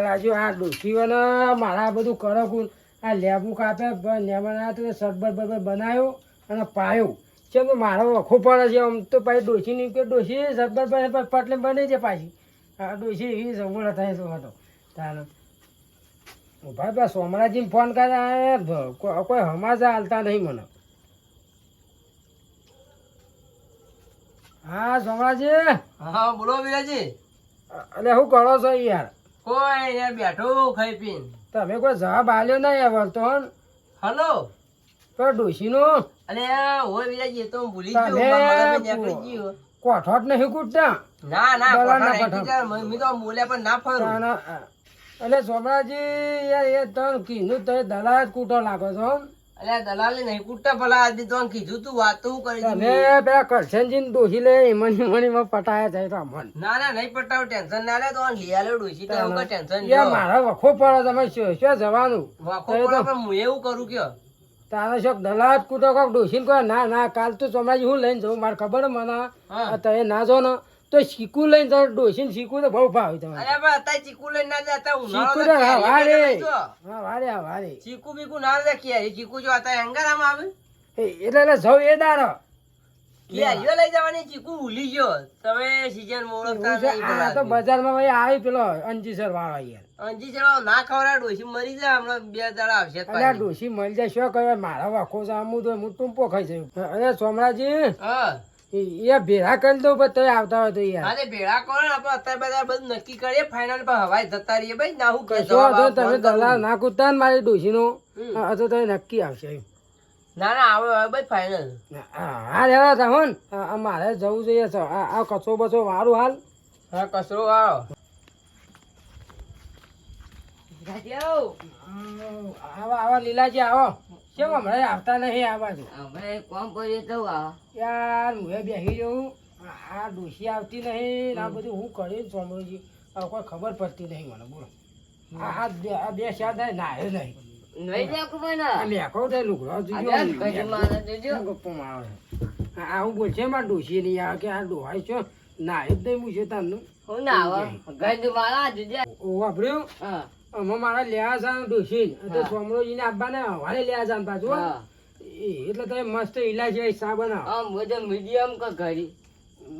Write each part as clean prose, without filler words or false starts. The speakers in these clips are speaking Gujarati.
લાગ્યો આ ડોશીઓને મારા બધું કરો કુલ આ લેબુ કાપે લેબના તો સરબત બરબત બનાવ્યો અને પાયો છે તો મારો વખો પડે છે આમ તો પછી ડોશી ની કે ડોશી સરબત બને પટલે બની છે પાછી આ ડોશી એવી સગવડ થાય તો હતો તારે ભાઈ પેલા સોમરાજીને ફોન કર્યા કોઈ હમાસા હાલતા નહીં મને. હા સોમરાજી. હા બોલો વિરાજી. અરે શું કરો છો યાર? કોઈ યાર બેઠો ખાઈ પીને. તમે કોઈ જવાબ આલ્યો નહીં યાર તો. હલો તો ડોશીનો અરે હોય વિરાજી એ તો હું ભૂલી ગયો. કોઠોટ નહીં કૂટતા? ના ના મેં તો બોલ્યા પણ ના ફરું. એટલે સોમરાજી યાર એ તને કીધું તો દલાલ જ કૂટો લાગો છો. અલ્યા દલાલી નહીં કૂટતા ભલા આજ તો કીધું તું વાત તો કરી તમે પેલા કરશનજી ડોશી લે મની પટાયા થાય તો અમન. ના ના નહીં પટાવ ટેન્શન ના લે તો લઈ આલે ડોશી તો એવું ટેન્શન યાર મારા વખો પડે તમે શું જવાનું વાખો પડે પણ હું એવું કરું કયો તારે શોખ દલાલ કૂટો કોક ડોશી કહે ના ના કાલ તો સોમરાજી હું લઈને જઉં મારે ખબર મને તમે ના જો ને તો શીકુ લઈને જાવ ડોશી શીકુ તો બહુ ભાવ તમારે. અરે બા અત્યારે ચીકુ લઈને ના જતા શીકુ તો વારે ચીકુ બીકુ ના રાખીએ ચીકુ જો અત્યારે અંગારામાં આવે એટલે જવ એ દારો કેરીઓ લઈ જવાની ચીકુ ભૂલી ગયો તમે સીઝન મોળકતા તો બજારમાં ભાઈ આવી પેલો અંજીસર વાળો યાર અંજી ચલો ના ખવડાય ડોશી મરી જાય હમણાં 2 દાડા આવશે અલ્યા ડોશી મળી જાય શું કહે મારા વાખો જામું તો હું ટૂંપો ખાઈ જયું. અરે સોમરાજી હા એ ભેળા કરી દઉં પણ તોય આવતા હોય તો યાર. અરે ભેળા કરો ને આપણે અત્યારે બધા બધું નક્કી કરીએ ફાઇનલ પર હવાઈ જતા રહીએ ભાઈ ના હું કહેતો તમે દલાલ ના કૂદતા ને મારી ડોશીનો તો તમે નક્કી આવશે. ના ના આવે હવે ભાઈ ફાઇનલ. હા રેવા તા હોન મારે જવું જોઈએ આ કચરો બચો વારું હાલ. હા કચરો આવો આવા લીલાજી આવો કેમ હમણાં આવતા નહીં આ બાજુ? કોમ કરીએ તો યાર હું બેસી જવું આ ડોશી આવતી નહીં આ બધું હું કરી સોમરોજી કોઈ ખબર પડતી નહીં મને બોલો. આ બે શાદ નાયો નહીં મેકો થાય લુગડો આવું બોલશે મારે ડોશી નહીં આવે કે આ ડોહાય છો નાય જ નહીં પૂછે તમને વાપર્યું અમે મારા લેવા જા ડોશી તો સોમરોજીને આપવાને હવારે લેવા જા પાછું એટલે તમે મસ્ત ઇલાયચી શા બનાવો મીડિયમ ઘરી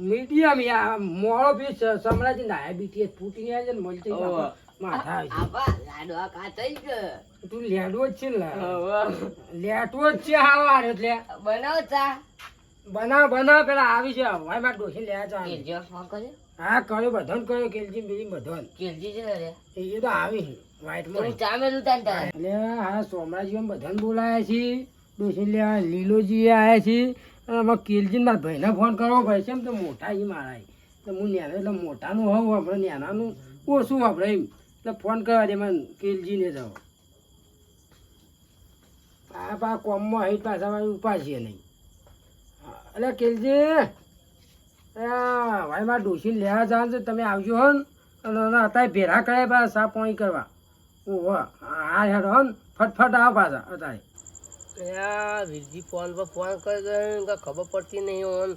મીડિયમ યાર મોળો પીસ સમરાજી ડાયાબિટીસ ફૂટી જાય છે ને મળતી માથા તું લેડવો જ છે ને લેટવો જ છે હાવાર એટલે બનાવ ચા બનાવ પેલા આવી છે ભાઈ મારે ડોશી લેવા ચા હા કર્યો બધાને કર્યો કેલજી બીજી બધાને એ તો આવી વ્હાઈટમાં એટલે હા સોમરાજી બધાને બોલાયા છીએ ડોશી લેવા લીલોજી આવ્યા છીએ અને આમાં કેલજી મારા ભાઈને ફોન કરવો ભાઈ છે એમ તો મોટા એ મારા એટલે હું નેનો એટલે મોટાનું હોઉં આપણે નેનાનું ઓછું આપણે એમ એટલે ફોન કરવા દે મને કેલજીને જાઓ આ પા કોમમાં અહીં પાછા ઉપા છીએ નહીં એટલે કેલજી ભાઈ મારે ડોશીને લેવા જવાનું છે તમે આવજો હો ને અને અત્યારે ભેરા કર્યા પાછા સાફ પાણી કરવા ઓહો હા હેડો હો ને ફટફટ આવો પાછા અત્યારે વીરજી ફોન પર ફોન કરે ખબર પડતી નહીં ઓન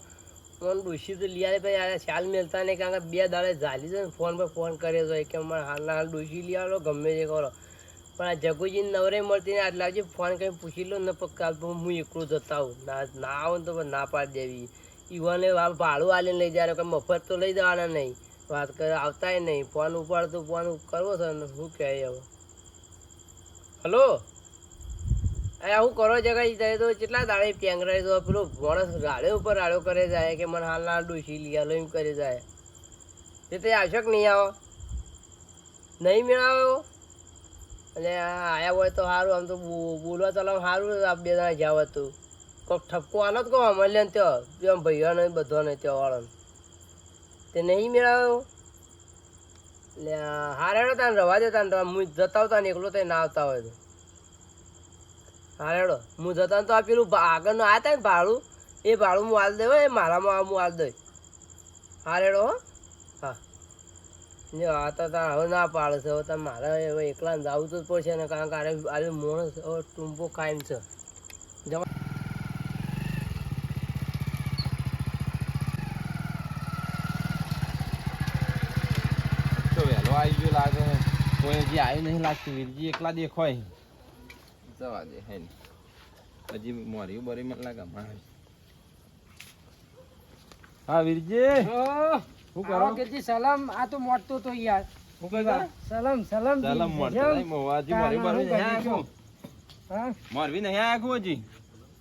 ઓન ડોશી તો લઈ આવે ભાઈ ચાલ મેલતા નહીં કારણ કે 2 દાડે ઝાલી છે ને ફોન પર ફોન કરે છે કે અમારે હાલના હાલ ડોશી લઈ આવો ગમે તે કરો પણ આ જગુજી નવરે મળતી ને આટલા આવજે ફોન કરીને પૂછી લો ને પણ કાલ હું એકલું જતા આવું ના આવો ને તો ના પાડી દેવી ઈવાને ભાડું આલીને લઈ જાય કે મફત તો લઈ જવાના નહીં વાત કરે આવતાય નહીં ફોન ઉપાડતો ફોન કરવો છે ને શું કહે હવે હલો આવું કરો જગ્યાએ જાય તો કેટલા દાડે પેંગરાય તો પેલો માણસ ગાડે ઉપર રાડો કરે જાય કે મને હાલના ડોશી લઈ આલો એમ કરી જાય એ તો આવશો કે નહીં આવો નહીં મેળાવો એટલે આયા હોય તો સારું આમ તો બોલવા ચાલો સારું 2 દાડા જાવ હતું કોઈક ઠપકો આનો જ કહો મળે ને ત્યાં એમ ભાઈઓને બધાને ત્યાં વાળાને તે નહીં મેળાવ્યો એટલે હારેડો તાને રવા દેતા ને હું જતા આવતા ને એકલો તો ના આવતા હોય તો હારેડો હું જતા તો આ પેલું આગળનું આ હતા ને ભાડું એ ભાડું હું હાલ દઉં એ મારામાં હું હાલ દઉં હારેડો હો હા આ તો હવે ના પાડે છે હવે તમે મારે હવે એકલા જવું તો જ પડશે ને કારણ કે આજે માણસ હવે ટૂંપો કાયમ છે જવા તો વહેલો આવી ગયો લાગે કોઈ હજી આવ્યું નહીં લાગતું વીરજી એકલા દેખાય જવા દે હે હજી મોર્યું બરી મને લાગે મારે હા વીરજી શું કરો કેજી સલામ આ તો મોટતો તો યાર શું કહે સલામ સલામ સલામ મોરતો નહીં મોવાજી મોરી બરી નહીં આખું હા મોરવી નહીં આખું હજી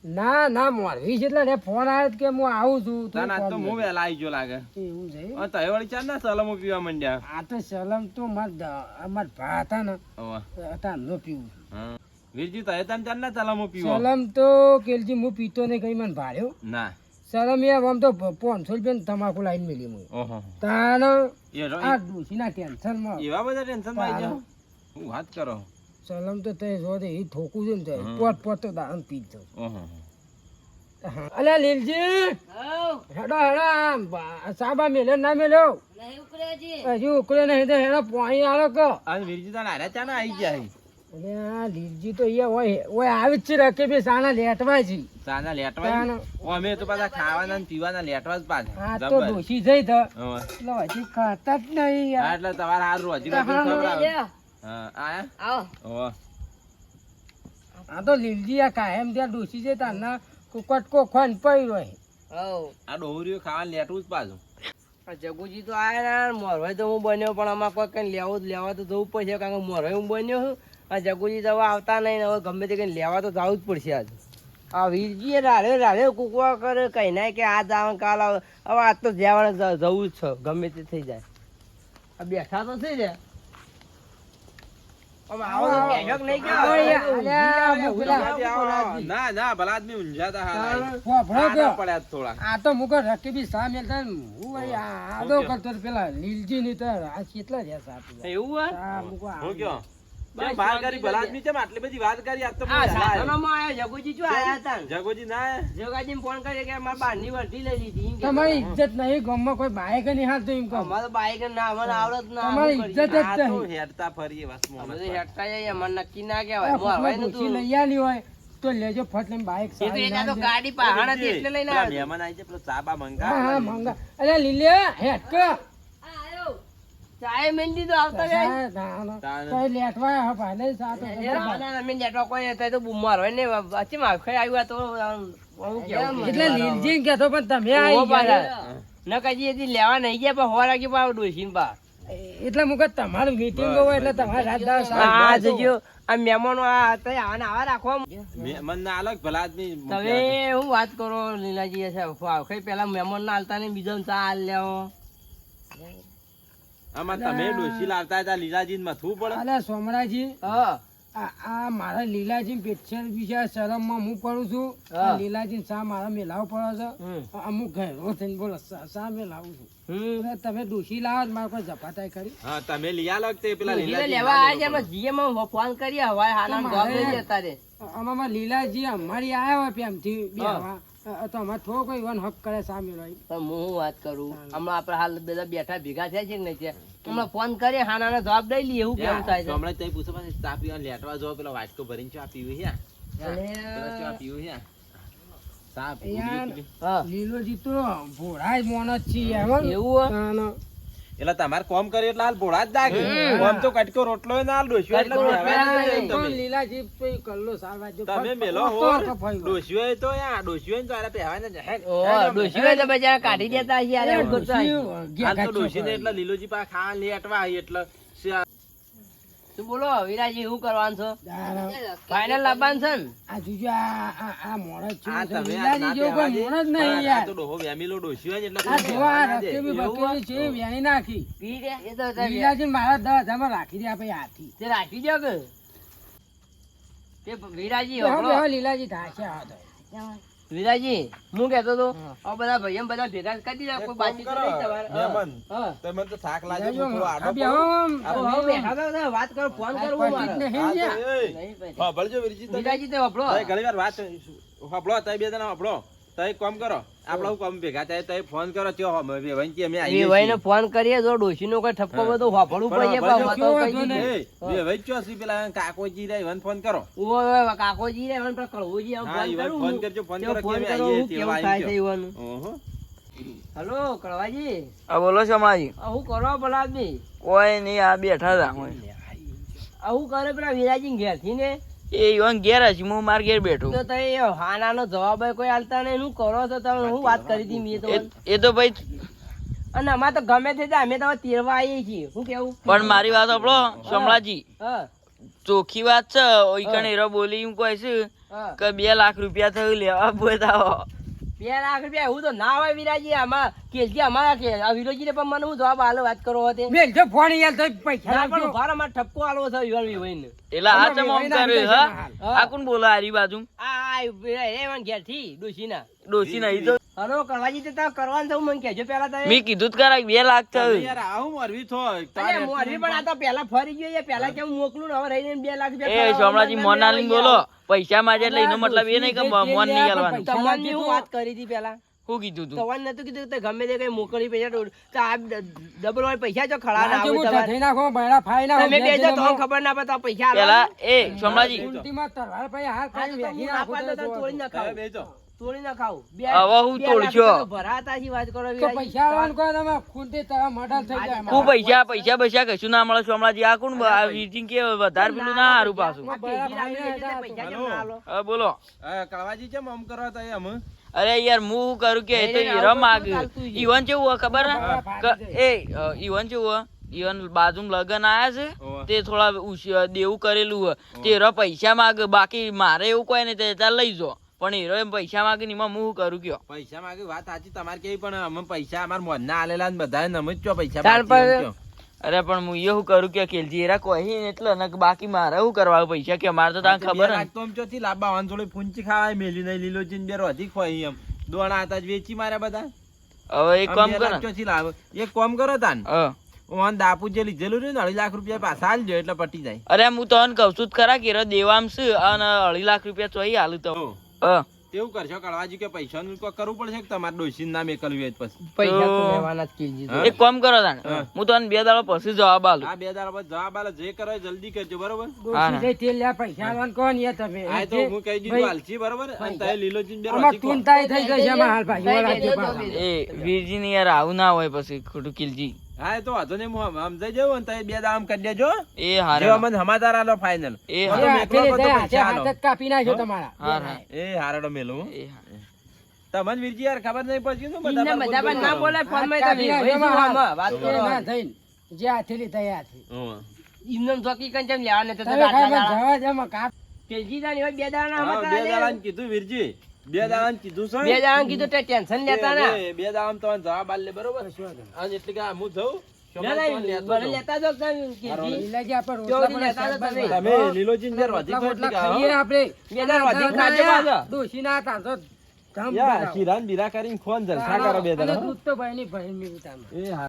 ના ના મોરવી જેટલા ને ફોન આવ્યો કે હું આવું છું તાન આજ તો હું વહેલા આવી ગયો લાગે એવું છે હા તો એ વળી ચાર ના સલામો પીવા માંડ્યા આ તો સલામ તો અમાર ભા હતા ને ઓવા હતા નો પીવું હા વીરજી તો એ તાન ચાર ના સલામો પીવા સલામ તો કેલજી હું પીતો ને કઈ મને ભાડ્યો ના સલામ યાર આમ તો 500 રૂપિયા તમાકુ લાઈન મેલી હું ઓહો તાન એ આ ડોશીના ટેન્શનમાં એવા બધા ટેન્શન માં આવી જાવ હું વાત કરો સલામ તો તે જો દે એ ઠોકું છે ને તે પોત તો દાન પી જ ઓહો અલ્યા લીલજી હેડો હેડો સાબા મેલે ના મેલ્યો હજુ ઉકળે નહીં તો હેડો પાણી આલો કો આ વીરજી તાન આરા ચાના આવી ગયા અરે આ લીલજી તો અહીંયા ઓય આવી જ છે રકે બે સાના લેટવા છે સાના લેટવા અમે તો પાછા ખાવાના ને પીવાના લેટવા જ પાછા આ તો ડોશી જઈ તો ઓહો એટલે હજી ખાતા જ નહીં યાર એટલે તમારે હારું હજી ખબર હા આયા ઓહો આ તો લીલજી આ કાયમ ત્યાં ડોશી છે તારના કટકો ખોન પડી રહ્યો આ ડોહરીઓ ખાવાનું લેટવું જ પાછું જગુજી તો આયા મોરવાઈ તો હું બન્યો પણ આમાં કોઈ કઈ લેવા તો જવું પડશે કારણ કે મોરવાઈ હું બન્યો છું આ જગુજી તો આવતા નહીં હવે ગમે તે કઈ લેવા તો જવું જ પડશે આજ આ વીરજી રાડે કૂકવા કરે કઈ ના કે આ જાવ કાલ આવે હવે આજ તો જવાનું જવું જ છે ગમે તે થઈ જાય આ બેઠા તો થઈ જાય ના ના ભલા આદમી ઊંઝાતા પડ્યા થોડા આ તો મુકો રકીબી સા મેલતા ને હું ભાઈ આદો કરતો તો પેલા લીલજી ની તો આ કેટલા રહ્યા સાપ એવું આ મુકો હું કયો બહાર કરી ભલા આદમી છે આટલી બધી વાત કરી આજ તો જગુજી જો આયા હતા જગોજી ના જગાજી ફોન કર્યો કે મારા બારની વર્ધી લઈ લીધી તમારી ઇજ્જત નહીં ગામમાં કોઈ બાઈક નહીં હાલતો એમ કહો અમારે બાઈક ના અમને આવડત ના તમારી ઇજ્જત જ આ તો નહીં હેડતા ફરીએ વાસમો અમે તો હેડતા જઈએ મને નક્કી ના કહેવાય મોરવાઈ નું ડોશી લઈ આલી હોય તો લેજો ફટ લઈને બાઈક એ તો એના તો ગાડી પહાડ હતી એટલે લઈને આવ્યો મહેમાન આવી છે પેલો ચા બા મંગા હા મંગા અરે લીલિયા હેટ કો ચાય મેંદી તો આવતા જાય લેટવા હા ભાઈ સાતો અમે નેટવર્ક કોઈ હતા તો મોરવાઈ ને અચી માખઈ આવ્યા તો હું કેવું એટલે લીલજી કેતો પણ તમે આવી ગયા ન કજી એથી લેવા નહીં ગયા પણ હોરા કે પાવ ડોસીન પા એટલે મુકે તમારું મીટિંગ હોય એટલે તમારે રાત દાસ આ જજો આ મહેમાનો આ હતા આવા રાખવા મહેમાન ના આલો ભલા આદમી તમે હું વાત કરો લીલાજી છે આખઈ પેલા મહેમાન ના આલતા ને બીજો ચા આલ લેવો આમાં તમે ડોશી લાવતા હતા લીલાજી મથવું પડે અલે સોમરાજી હા આ મારા લીલાજી પેચ્છર બીજા શરમમાં હું પડું છું લીલાજી સા મારા મેલાવ પડે છે અમુક ઘેરો થઈને બોલો સા મેલાવું છું તમે ડોશી લાવો મારે કોઈ ઝપાટાઈ કરી હા તમે લઈ આલો તે પેલા લીલાજી લેવા આ છે જીએ માં ફોન કરી હવા હાના જવાબ દઈ દેતા રે આમાં લીલાજી અમારી આયા હોય પ્રેમથી બેહવા તો અમારે થોડો કોઈ વન હક કરે સા મેળવાય પણ હું વાત કરું હમણાં આપડે હાલ બધા બેઠા ભેગા થયા છે કે નહીં હમણાં ફોન કરી હાના જવાબ દઈ લઈએ એવું કેવું થાય છે હમણાં તઈ પૂછો પાછા ચા પીવા લેટવા જો પેલા વાટકો ભરીને ચા પીવું છે ચા પીવું છે ચા પીવું લીલોજી તો ભોળાય મોન જ છે એવું એટલે તમારે કોમ કરી એટલે હાલ ભોળા જ દાગે કોમ તો કટકો રોટલો ના હાલ ડોસ્યો એટલે લીલાજી કલ્લો સારવા જો તમે મેલો હો ડોસ્યો તો યા ડોસ્યો તો આરે પહેવાને જ હે ઓ ડોસ્યો તો બજાર કાઢી દેતા છે યાર એવું કરતા હાલ તો ડોસ્યો ને એટલે લીલોજી પા ખાવા લેટવા એટલે તું બોલો વિરાજી શું કરવાનું છો ફાઇનલ લાવવાનું છે ને આ જોજો આ મોરજ છે આ તમે લીલાજી જો કોઈ મોરજ નહીં યાર તો ડોહો વેમીલો ડોસ્યો એટલે આ જોવા રકેબી બકેબી છે વેણી નાખી પી રે એ તો લીલાજી મારા 10,000 માં રાખી દે આપણે હાથી તે રાખી દો કે તે વિરાજી હવે લીલાજી થાશે આ તો વિરાજી હું કહેતો તો આ બધા ભાઈઓ બધા ભેગા કરી દીધા કોઈ બાકી તો નહીં તમારે મહેમાન હા તમે તો શાક લાજો થોડો આડો હવે બેઠા હતા વાત કરો ફોન કરવો મારે હા ભળજો વિરજી તમે વિરાજી તે વપરો તઈ ઘણી વાર વાત હબળો તઈ બે જણા હબળો તઈ કામ કરો આપડે કામ ભેગા થાય તઈ ફોન કરો ત્યો હમ વંકી અમે એ આવીએ ભાઈને ફોન કરીએ જો ડોશીનો કોઈ ઠપકો બધો હોફળું પડીએ પણ વાતો કઈ નહીં બે વંચ્યો સી પેલા કાકોજી રે વન ફોન કરો ઓય કાકોજી રે વન પર કળવુજી આમ હા ફોન કરું ફોન કરજો ફોન કરો કે અમે કરું આવીએ કેવું થાય છે ઈવાનું ઓહો હેલો કળવાજી આ બોલો છો માજી આ હું કરો ભલા આદમી કોઈ નહીં આ બેઠા હતા આવું કરે પેલા વિરાજી ઘેરથી ને એ ઈવન ઘેર હશે, હું માર ઘેર બેઠો. તો તઈ હાનાનો જવાબ ય કોઈ આલતા નહીં. શું કરો છો તમે? હું વાત કરી હતી મેં તો. એ તો ભાઈ, અને અમાર તો ગમે તે જાય, અમે તો હવે તેરવા આવીએ છીએ. શું કેવું? પણ મારી વાત સાંભળો સોમલાજી, હા ચોખ્ખી વાત છે. ઓઈકણ એરો બોલી હું કહે છે હા કે 2 લાખ રૂપિયા થયું લેવા બોલાવો. 2 લાખ રૂપિયા એવું તો ના હોય વિરાજી. આમાં કેલજી અમારા કે આ વિરોજીને પણ મને હું જવાબ આલો વાત કરો હતી. મેલ જો ફોન યાર તો પૈસા ના પણ લાવજો. ઉભા રહો, મારે ઠપકો આલવો છે વિવાન વિવાઈને. એટલે આ ચમ આમ કર્યું હા? હા. આ કોણ બોલો હારી બાજુ? આ એ ઘેરથી ડોશીના. ડોસી નહીં તો હલો કરવાજી તે તાર કરવાનું થયું મને કહેજો પેલા તમે. મેં કીધું જ કરાય 2 લાખ થયું. યાર આવું મોરવી થોય અરે મોરબી પણ આ તો પેલા ફરી ગયો છે. પેલા કેમ મોકલું ને હવે રહીને 2 લાખ રૂપિયા એ ખાવા સોમલાજી મને મોન ના લઈને બોલો. પૈસા માં એટલે એનો અલા, મતલબ એ નહીં કે ડોશી મોન નહીં જે હાલવાનું. પૈસા તમને હું વાત કરી હતી પેલા. શું કીધું તું? તમને નતું કીધું કે ગમે તે કઈ મોકલી પૈસા તો આ ડબલ વાળી પૈસા જો ખડા ના રાજુ આવે મુઠ્ઠા તમારે. થઈ નાખો, બૈરા ફાઈ નાખો. તમે બે ઘેર જો જઈને તમને ખબર ના પડે તો પૈસા પેલા આલવાના. એ સોમલાજી ઉલટીમાં તલવાર પછી હાથ હા, કાઢી તો વેચી હું ના નાખો પાડતો તો તો તોડી ના ખાવું. બેજો તોડી ના ખાવું. હવે હું તોડશો? ભરાતા થી વાત કરો તો વિરાજી. પૈસા આવવાનું કહો તમે ખૂનથી તમે મોઢા થઈ જાય હું પૈસા કશું ના મળે સોમલાજી. આ કોણ રીટિંગ કે વધારે પેલું ના હારું પાછું. આ કેજી રાખી દે છે, પૈસા કેમ ના આલો? હવે બોલો. કળવાજી કેમ આમ કરો તો એમ અરે યાર હું કરું કે એ તો હીરો માગ ઈવન કેવું હોય ખબર હે? એ ઈવન કેવું હોય? ઈવન બાજુમાં લગન આયા છે તે થોડા દેવું કરેલું હોય તે હીરો પૈસા માગ. બાકી મારે એવું કોઈ નહીં તે ત્યાં લઈ જો, પણ હીરો એમ પૈસા માગે ને એમાં હું કરું કયો? પૈસા માંગે વાત સાચી તમારે કેવી, પણ અમે પૈસા અમાર મોરના આલેલા ને બધા અમે જ ચો પૈસા ચાલ બાકી પણ- એમ કયો. અરે પણ હું એવું કરું કે કેલજી એરા કોઈ નહીં એટલે ને બાકી મારે શું કરવા પૈસા કે મારે તો તને ખબર હે ને. તો આમ ચોથી લાંબા વાન થોડી ફૂંચી ખાવાય મેલી નહીં લીલો ચીન બે રોધી ખોઈ એમ દોણા હતા જ વેચી માર્યા બધા. હવે એક કામ બે કર લાખ ચોથી લાવે. એક કામ કરો તાન હા. ઓન દાપુ જે લીધેલું રહ્યું ને 2.5 લાખ રૂપિયા પાછા આલજો એટલે પટી જાય. અરે હું તને કહું છું જ ખરા કે દેવામ છે અને 2.5 લાખ રૂપિયા ચોઈ હાલું તો હા. તેવું કરશો કળવાજી કે પૈસાનું કોઈ કરવું પડશે કે તમારે ડોશીનું નામ એકલવું હોય તો પછી પૈસા તો લેવાના જ કેજી. હા. એક કામ કરો તાણ હું તને 2 દાડા પછી જવાબ આલું. આ 2 દાડા બાદ જવાબ આલે જે કરો એ જલ્દી કરજો બરોબર. ડોશી જઈ તેલ લ્યા પૈસા આવવાનું કહો ને યાર તમે. આ તો હું કહી દીધું હાલશી બરોબર. અને તારે લીલો ચીન બે આમાં રોધી ખો. તુનતાઈ થઈ ગઈ છે આમાં હાલ પાછી. કઈ ઓલા દેજો જો તો એ વીરજી ને યાર આવું ના હોય પછી ખોટું કિલજી. હા એ તો વાંધો નહીં હું સમજાઈ જવું અને તારે 2 દાડા આમ કરી દેજો. એ હારે જેવા મને સમાચાર આલો ફાઇનલ. એ એ તમે હાથે એકલો લીધા, બધો હાથે પૈસા હાથ આલો. જ કાપી નાખ્યો તમારા. હાર હાર. એ હારડો મેલું. એ હાર. તમને વીરજી યાર ખબર નહીં પડતી ને ઇન્ને બધા બધા પણ ના બોલે ફોન માં તો કાપી નાખ્યો ભાઈ શું આમાં. આમાં વાત એ કરો. ના થઈને. જે હાથે લીધા એ હાથે. હા. ઇન્ને જોકી કન જેમ લેવા નતો તો તમે ખાલી દાદા જવા દે, આમાં કાપ. કેજી દાની હોય 2 દાડા હા, ના 2 દાડાનું કીધું વીરજી 2 દાડાનું કીધું છે. 2 દાડા કીધું તે ટેન્શન લેતા ના. 2 દાડામાં તમને જવાબ આલે બરોબર. આજ એટલે કે હું જઉં ના ના બરે લેતા જો કેજી. લીલાજી આપણે ચોરી રોટલા લેતા હતા તમે. તમે લીલોચીન બે રોધી ખો એટલે કે ખાઈએ હા. આપણે. 2 દાડા વધી ખાજો પાછો. ડોશીના હતા તો ધમ યા કરાવો. શીરાન બીરા કરીને ખોન જલસા કરો 2 અને દાડા. દૂધ તો ભાઈની ભાઈ મી ઉતારમાં. એ હા